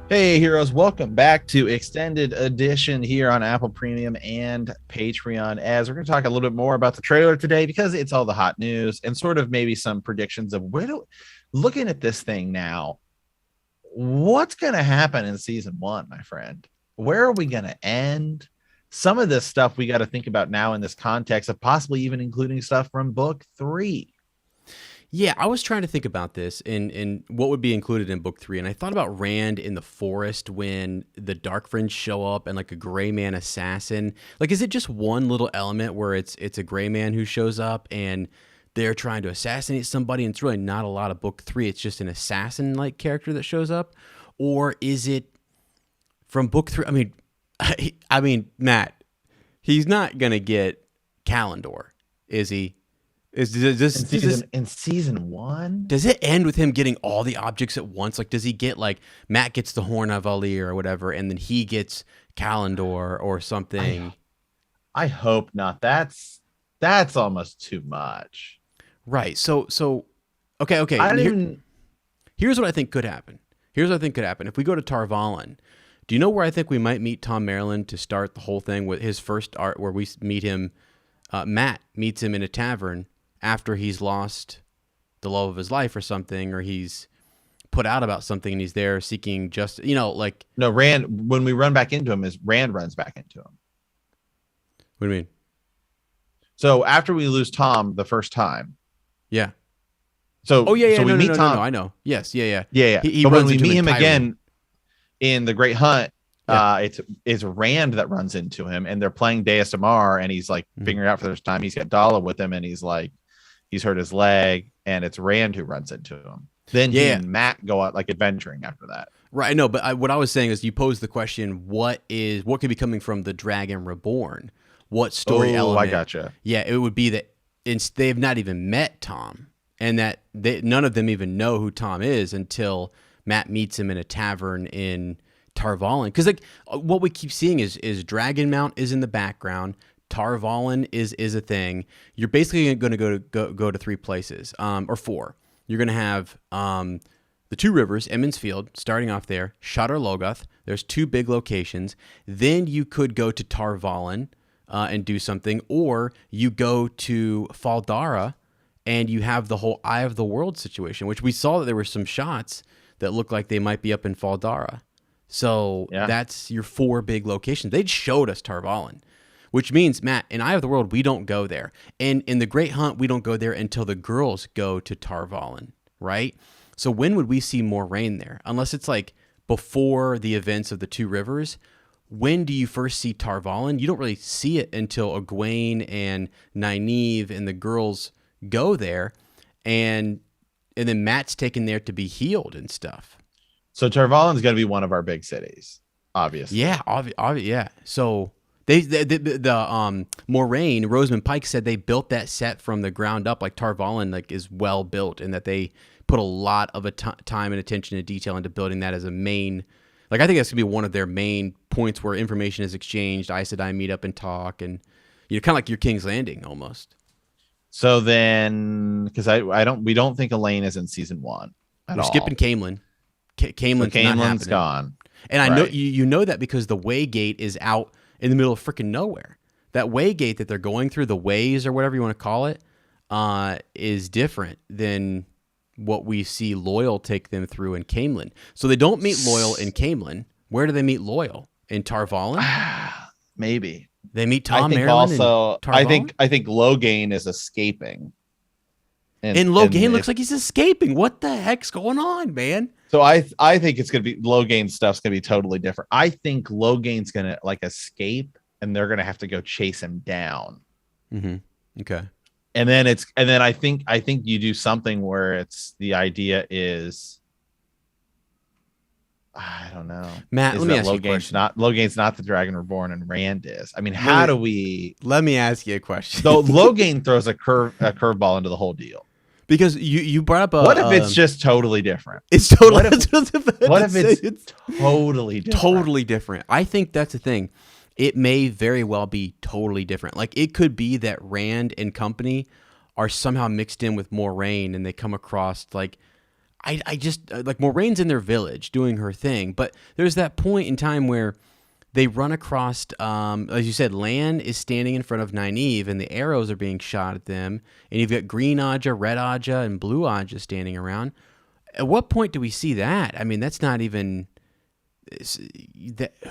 Hey, heroes, welcome back to Extended Edition here on Apple Premium and Patreon. As we're going to talk a little bit more about the trailer today because it's all the hot news and sort of maybe some predictions of looking at this thing now, what's going to happen in season one, my friend? Where are we going to end? Some of this stuff we got to think about now in this context of possibly even including stuff from book 3. Yeah, I was trying to think about this and what would be included in book 3, and I thought about Rand in the forest when the Dark Friends show up and like a gray man assassin. Like, is it just one little element where it's a gray man who shows up and they're trying to assassinate somebody, and it's really not a lot of book 3. It's just an assassin-like character that shows up, or is it from book 3? I mean, Matt, he's not gonna get Kalendor, is he? In season 1? Does it end with him getting all the objects at once? Like, does he get, like, Matt gets the Horn of Valir or whatever, and then he gets Kalendor or something? I hope not. That's almost too much. Right. So okay. Here's what I think could happen. If we go to Tarvalon, do you know where I think we might meet Tom Maryland to start the whole thing with his first art, where we meet him? Matt meets him in a tavern after he's lost the love of his life or something, or he's put out about something and he's there seeking justice. No, Rand, when we run back into him, is Rand runs back into him. What do you mean? So after we lose Tom the first time. Yeah. So we meet Tom. No, I know. Yes. Yeah. He but when we meet him again in the Great Hunt, it's Rand that runs into him, and they're playing Deus Damar, and he's like figuring out for the first time he's got Dala with him, and he's like, he's hurt his leg, and it's Rand who runs into him. Then he and Matt go out like adventuring after that. Right. No, but what I was saying is, you posed the question: what could be coming from the Dragon Reborn? What story element? I gotcha. Yeah, it would be that they've not even met Tom, and that none of them even know who Tom is until Matt meets him in a tavern in Tarvalon. Because like what we keep seeing is Dragonmount is in the background. Tarvalon is a thing. You're basically going to go to 3 places, or 4. You're going to have the 2 rivers, Emond's Field, starting off there. Shadar Logoth. There's 2 big locations. Then you could go to Tarvalon and do something, or you go to Faldara and you have the whole Eye of the World situation, which we saw that there were some shots that looked like they might be up in Faldara. So that's your 4 big locations. They showed us Tarvalon, which means, Matt, in Eye of the World, we don't go there. And in the Great Hunt, we don't go there until the girls go to Tarvalon, right? So when would we see Moraine there? Unless it's like before the events of the 2 rivers. When do you first see Tarvalon? You don't really see it until Egwene and Nynaeve and the girls go there. And then Matt's taken there to be healed and stuff. So Tarvalon's going to be one of our big cities, obviously. Yeah, yeah. So the Moraine, Rosamund Pike said they built that set from the ground up. Like Tarvalon, like is well built, and that they put a lot of time and attention to detail into building that as a main. Like I think that's gonna be one of their main points where information is exchanged. Aes Sedai meet up and talk, and kind of like your King's Landing almost. So then, because we don't think Elaine is in season 1 at all. We're skipping Caemlyn. Caemlyn's gone. And I know you know that because the Waygate is out in the middle of freaking nowhere. That Waygate that they're going through, the ways or whatever you want to call it, is different than what we see Loyal take them through in Caemlyn. So they don't meet Loyal in Caemlyn. Where do they meet Loyal? In Tarvalon? Maybe. They meet Tom Maryland in Tarvalon? I think Logain is escaping. And Logain looks like he's escaping. What the heck's going on, man? So I think it's going to be Logain stuff's going to be totally different. I think Logain's going to like escape, and they're going to have to go chase him down. Mm-hmm. Okay. And then I think you do something where it's the idea is, I don't know, Matt. Let me ask you a question. Logain's not the Dragon Reborn, and Rand is. I mean, how do we? Let me ask you a question. So Logain throws a curveball into the whole deal. Because you brought up what if it's just totally different? It's totally. What if it's totally different? Totally different. I think that's the thing. It may very well be totally different. Like it could be that Rand and company are somehow mixed in with Moraine, and they come across like I just like Moraine's in their village doing her thing, but there's that point in time where they run across, as you said, Lan is standing in front of Nynaeve, and the arrows are being shot at them, and you've got Green Aja, Red Aja, and Blue Aja standing around. At what point do we see that? I mean, that's not even.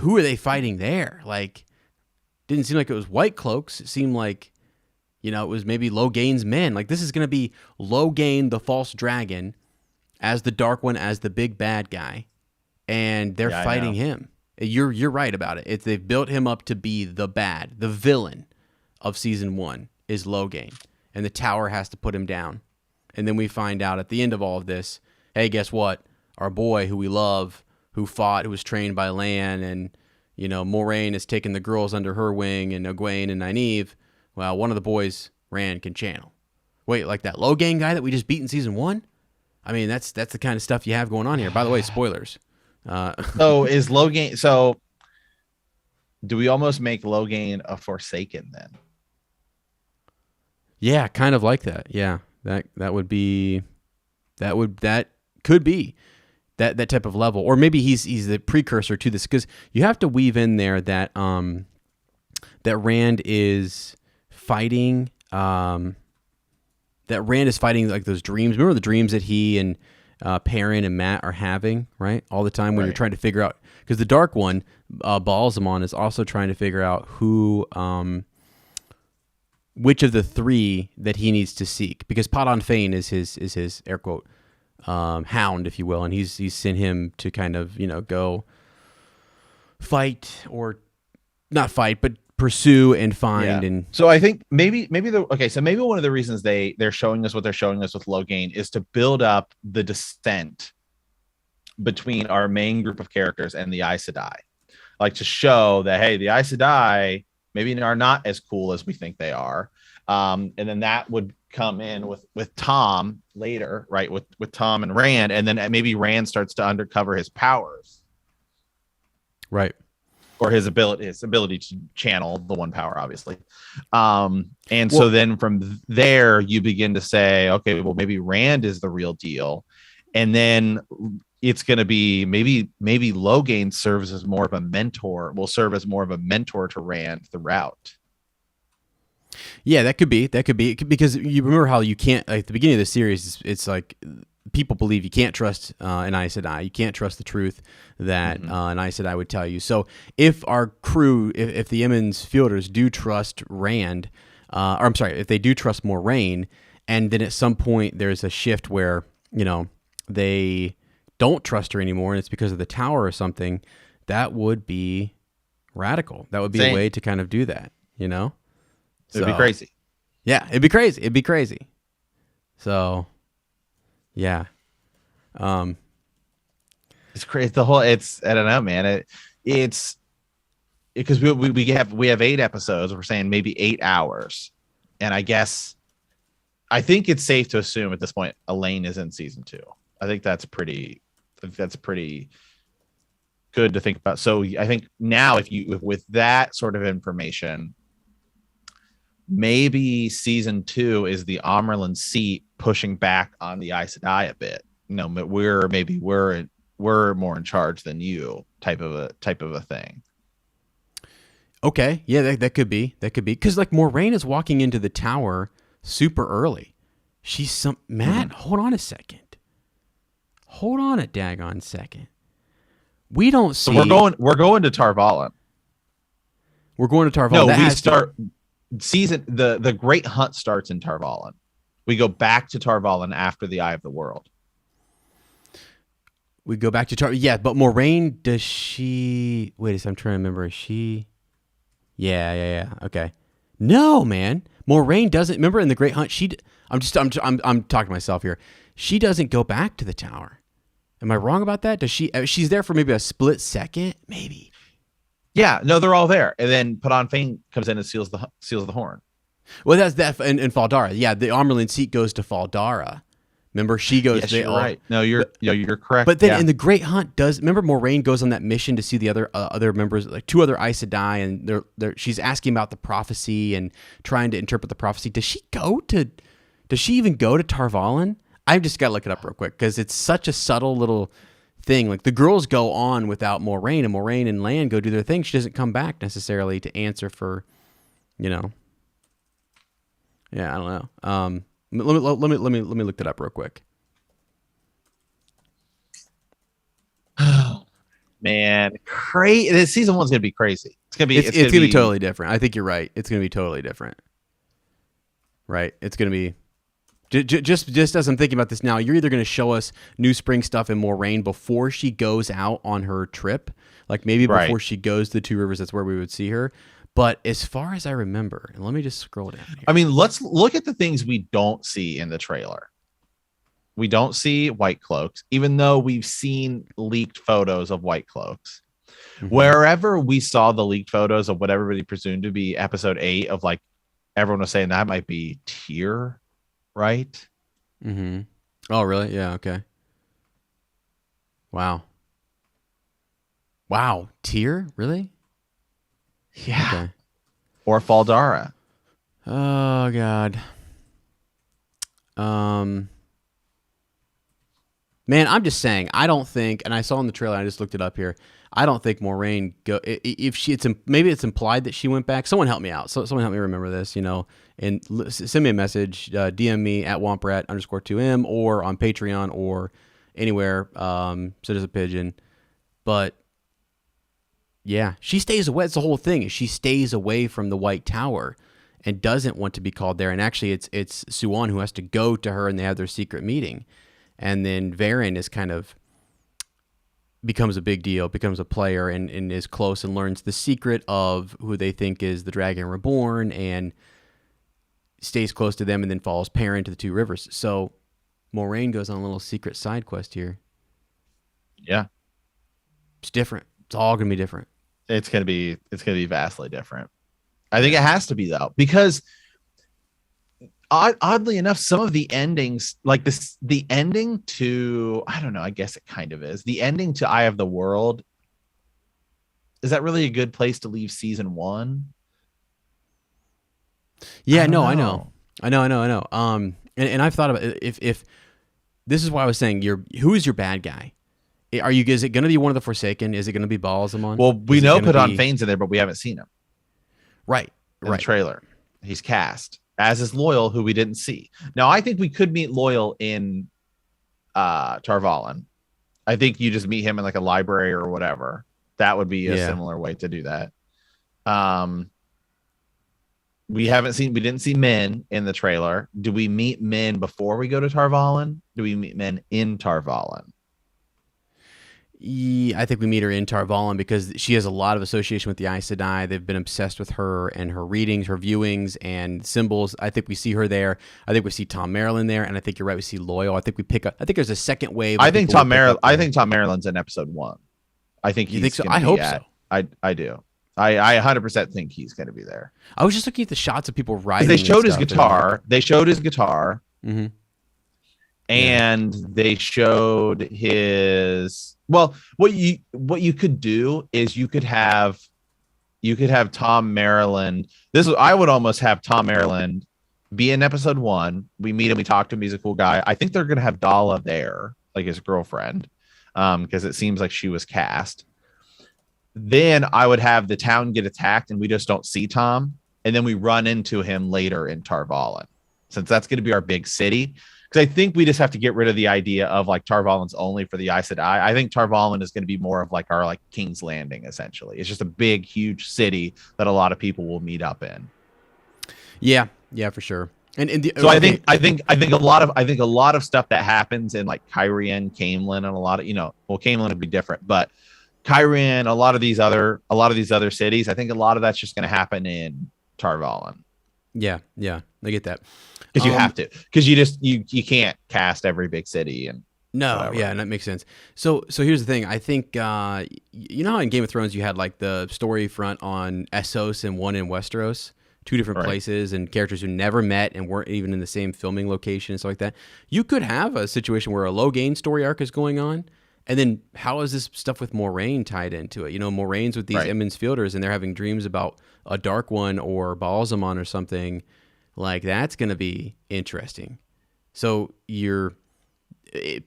Who are they fighting there? Like, didn't seem like it was White Cloaks. It seemed like, it was maybe Logain's men. Like, this is going to be Logain, the false dragon, as the Dark One, as the big bad guy, and they're fighting him. You're right about it. They've built him up to be the villain of season 1 is Logain, and the tower has to put him down. And then we find out at the end of all of this, hey, guess what? Our boy who we love, who was trained by Lan, and Moraine has taken the girls under her wing, and Egwene and Nynaeve. Well, one of the boys, Rand, can channel. Wait, like that Logain guy that we just beat in season 1? I mean, that's the kind of stuff you have going on here. By the way, spoilers. So is Logain? So do we almost make Logain a Forsaken then? Yeah, kind of like that. Yeah, that could be that type of level, or maybe he's the precursor to this, because you have to weave in there that that Rand is fighting. That Rand is fighting like those dreams. Remember the dreams that he and Perrin and Matt are having, right? All the time when you're trying to figure out, because the Dark One, Balsamon, is also trying to figure out who, which of the 3 that he needs to seek, because Padon Fane is his air quote hound, if you will, and he's sent him to kind of go fight, or not fight, but pursue and find. Yeah. And so I think maybe one of the reasons they're showing us what they're showing us with Logain is to build up the descent between our main group of characters and the Aes Sedai, like to show that, hey, the Aes Sedai maybe are not as cool as we think they are, and then that would come in with Tom later, right, with Tom and Rand, and then maybe Rand starts to undercover his powers, right, or his ability to channel the one power, obviously. So then from there you begin to say, okay, well, maybe Rand is the real deal. And then it's going to be maybe Logain will serve as more of a mentor to Rand throughout. Yeah, that could be, because you remember how you can't, like, at the beginning of the series, it's like people believe you can't trust an Aes Sedai. You can't trust the truth that an Aes Sedai would tell you. So if our crew, if the Emmons fielders do trust Rand, if they do trust Moraine, and then at some point there's a shift where, they don't trust her anymore, and it's because of the tower or something, that would be radical. That would be a way to kind of do that, It'd be crazy. Yeah, it'd be crazy. So, yeah. It's crazy. I don't know, man. It's because we have 8 episodes. We're saying maybe 8 hours. And I think it's safe to assume at this point, Elaine is in season 2. I think that's pretty good to think about. So I think now with that sort of information, maybe season 2 is the Amerlin seat pushing back on the Aes Sedai a bit. But we're more in charge than you, type of a thing. Okay, yeah, that could be, because like Moraine is walking into the tower super early. Matt. Hold on a second. Hold on a daggone second. We don't see. So we're going to Tarvalon. We're going to Tarvalon. No, we start season. The Great Hunt starts in Tarvalon. We go back to Tarvalon after the Eye of the World. We go back to Tarvalon. Yeah, but Moraine, does she? Wait a second. I'm trying to remember. Is she? Yeah. Okay. No, man. Moraine doesn't. Remember in the Great Hunt, I'm talking to myself here. She doesn't go back to the tower. Am I wrong about that? Does she? She's there for maybe a split second, maybe. Yeah, no, they're all there, and then Padon Fane comes in and seals the horn. Well, that's that in Faldara. Yeah, the Amerlin seat goes to Faldara. Remember, she goes. Yes, you're right. No, you're correct. But then in the Great Hunt, remember Moraine goes on that mission to see the other members, like 2 other Aes Sedai, and she's asking about the prophecy and trying to interpret the prophecy. Does she even go to Tarvalon? I've just got to look it up real quick because it's such a subtle little thing. Like the girls go on without Moraine, and Moraine and Lan go do their thing. She doesn't come back necessarily to answer for, you know. Yeah, I don't know. Let me look that up real quick. Man, crazy! This season one's gonna be crazy. It's gonna be Totally different. I think you're right. It's gonna be totally different. Right? It's gonna be just as I'm thinking about this now. You're either gonna show us New Spring stuff and Moraine before she goes out on her trip, like maybe before she goes to the Two Rivers. That's where we would see her. But as far as I remember, and let me just scroll down here. I mean, let's look at the things we don't see in the trailer. We don't see White Cloaks, even though we've seen leaked photos of White Cloaks. Mm-hmm. Wherever we saw the leaked photos of what everybody presumed to be episode 8 of, like, everyone was saying that might be Tyr, right? Mm-hmm. Oh, really? Yeah, okay. Wow. Tyr? Really? Yeah. Okay. Or Faldara. Oh, God. Man, I'm just saying, I don't think, and I saw in the trailer, I just looked it up here, I don't think Moraine maybe it's implied that she went back. Someone help me out. Someone help me remember this, you know, and send me a message, DM me at Womprat_2M or on Patreon or anywhere, so there's a pigeon. But yeah, she stays away. It's the whole thing. She stays away from the White Tower and doesn't want to be called there. And actually, it's Suan who has to go to her, and they have their secret meeting. And then Varen is kind of becomes a big deal, becomes a player, and is close and learns the secret of who they think is the Dragon Reborn, and stays close to them, and then follows Perrin to the Two Rivers. So Moraine goes on a little secret side quest here. Yeah, it's different. It's all gonna be different. It's gonna be vastly different. I think it has to be, though, because oddly enough, some of the endings, like the ending to, I don't know, I guess it kind of is. The ending to Eye of the World, is that really a good place to leave season 1? Yeah, I know. And I've thought about it, if this is why I was saying, who is your bad guy? Is it going to be one of the Forsaken? Is it going to be Balsamon? Well, we know Padon Fane's in there, but we haven't seen him. Right. In the trailer. He's cast. As is Loyal, who we didn't see. Now, I think we could meet Loyal in Tar Valon. I think you just meet him in like a library or whatever. That would be a similar way to do that. We didn't see Min in the trailer. Do we meet Min before we go to Tar Valon? Do we meet Min in Tar Valon? Yeah, I think we meet her in Tar Valon because she has a lot of association with the Aes Sedai. They've been obsessed with her and her readings, her viewings, and symbols. I think we see her there. I think we see Tom Maryland there, and I think you're right. We see Loyal. I think there's a second wave. I think Tom Maryland's in episode 1. I think you think so. I hope so. I do. I 100% think he's going to be there. I was just looking at the shots of people riding. They showed his guitar. Mm-hmm. And they showed his. Well, what you could do is you could have Tom Maryland. I would almost have Tom Maryland be in episode 1. We meet him, we talk to him, he's a cool guy. I think they're gonna have Dala there, like his girlfriend, because it seems like she was cast. Then I would have the town get attacked and we just don't see Tom, and then we run into him later in Tar Valon, since that's going to be our big city. Because I think we just have to get rid of the idea of like Tar Valon's only for the Aes Sedai. I think Tar Valon is going to be more of like our King's Landing, essentially. It's just a big, huge city that a lot of people will meet up in. Yeah, for sure. So I think a lot of stuff that happens in like Cairhien, Caemlyn, and a lot of, Caemlyn would be different, but Cairhien, a lot of these other cities, I think a lot of that's just going to happen in Tar Valon. Yeah, I get that. Because you have to, because you can't cast every big city and whatever. Yeah, and that makes sense. So here's the thing. I think you know how in Game of Thrones you had like the story front on Essos and one in Westeros, two different places and characters who never met and weren't even in the same filming location and stuff like that. You could have a situation where a Logain story arc is going on, and then how is this stuff with Moraine tied into it? Moraine's with these Emmons Fielders, and they're having dreams about a Dark One or Balsamon or something. Like, that's going to be interesting. So you're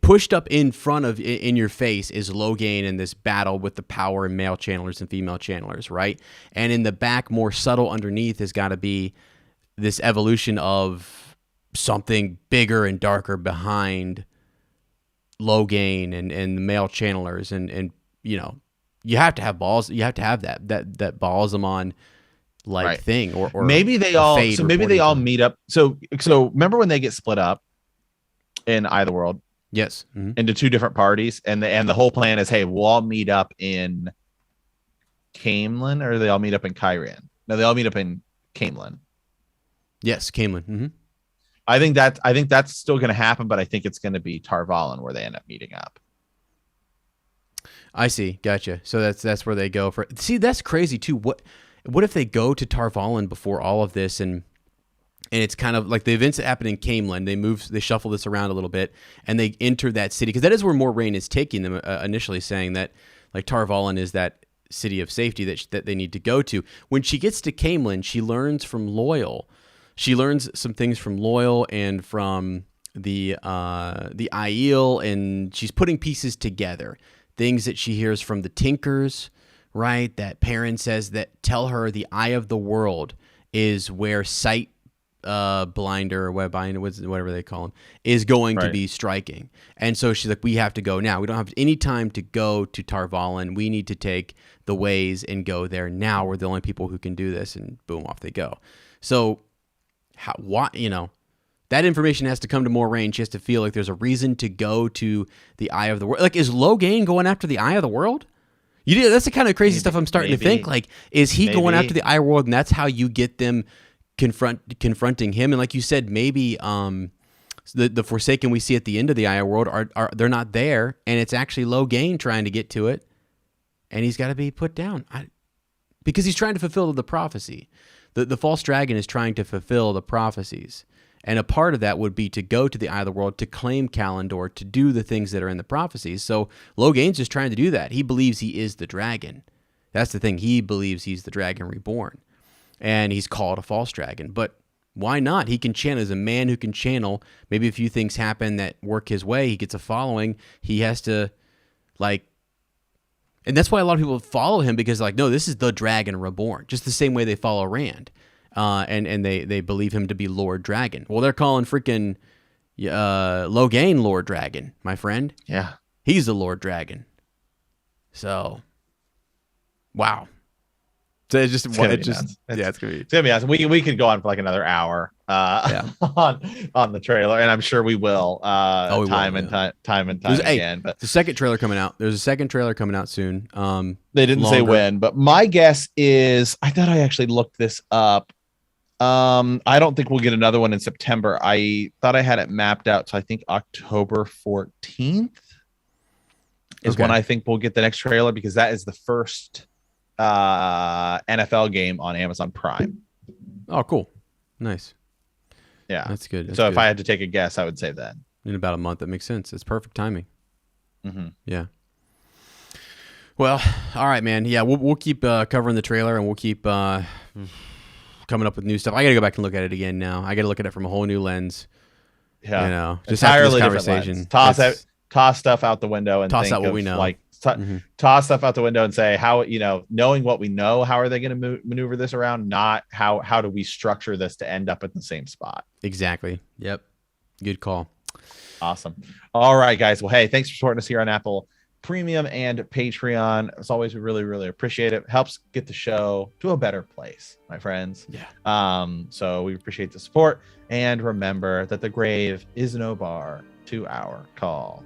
pushed up in front of in your face is Logain in this battle with the power and male channelers and female channelers, right? And in the back, more subtle underneath, has got to be this evolution of something bigger and darker behind Logain and the male channelers, and you have to have balls. You have to have that Balsamon like thing, or maybe they all meet up. So remember when they get split up in Eye of the World? Yes. Into two different parties, and the whole plan is, hey, we'll all meet up in Camelin, or they all meet up in Kyrian? No, they all meet up in Camelin. Yes, Camelin. I think that's still going to happen, but I think it's going to be Tarvalin where they end up meeting up. I see. Gotcha. So that's where they go for. See, that's crazy too. What if they go to Tarvalin before all of this, and it's kind of like the events that happen in Camelin. They shuffle this around a little bit, and they enter that city, because that is where Moraine is taking them initially, saying that like Tarvalin is that city of safety that they need to go to. When she gets to Camelin, she learns from Loyal. She learns some things from Loyal and from the Aiel, and she's putting pieces together. Things that she hears from the Tinkers, right? That Perrin says that tell her the Eye of the World is where Sight Blinder or Webbinder, whatever they call him, is going to be striking. And so she's like, we have to go now. We don't have any time to go to Tarvalin. We need to take the ways and go there now. We're the only people who can do this, and boom, off they go. So that information has to come to Moraine. She has to feel like there's a reason to go to the Eye of the World. Like, is Logain going after the Eye of the World? That's the kind of crazy stuff I'm starting to think. Like, is he going after the Eye of the World, and that's how you get them confronting him? And like you said, maybe the Forsaken we see at the end of the Eye of the World are they're not there, and it's actually Logain trying to get to it, and he's got to be put down because he's trying to fulfill the prophecy. The false dragon is trying to fulfill the prophecies. And a part of that would be to go to the Eye of the World, to claim Kalimdor, to do the things that are in the prophecies. So Logain's just trying to do that. He believes he is the dragon. That's the thing. He believes he's the dragon reborn. And he's called a false dragon. But why not? He can channel. As a man who can channel, maybe a few things happen that work his way. He gets a following. He has to, and that's why a lot of people follow him, because no, this is the dragon reborn. Just the same way they follow Rand. And they believe him to be Lord Dragon. Well, they're calling freaking Logain Lord Dragon, my friend. Yeah. He's the Lord Dragon. So, wow. So it's gonna be awesome. We could go on for another hour on the trailer, and I'm sure we will time and time again. But the second trailer coming out. There's a second trailer coming out soon. They didn't say when, but my guess is, I thought I actually looked this up. I don't think we'll get another one in September. I thought I had it mapped out, so I think October 14th is when I think we'll get the next trailer, because that is the first NFL game on Amazon Prime. Oh, cool. Nice. Yeah. That's good. If I had to take a guess, I would say then. In about a month. That makes sense. It's perfect timing. Mm-hmm. Yeah. Well, all right, man. Yeah, we'll keep covering the trailer, and we'll keep coming up with new stuff. I got to go back and look at it again now. I got to look at it from a whole new lens. Yeah. Just entirely after this conversation. Toss stuff out the window and toss out what we know. Toss stuff out the window and say, how, knowing what we know, how are they going to maneuver this around? Not how do we structure this to end up at the same spot? Exactly. Yep. Good call. Awesome. All right, guys. Well, hey, thanks for supporting us here on Apple Premium and Patreon. As always, we really, really appreciate it. Helps get the show to a better place, my friends. Yeah. So we appreciate the support. And remember that the grave is no bar to our call.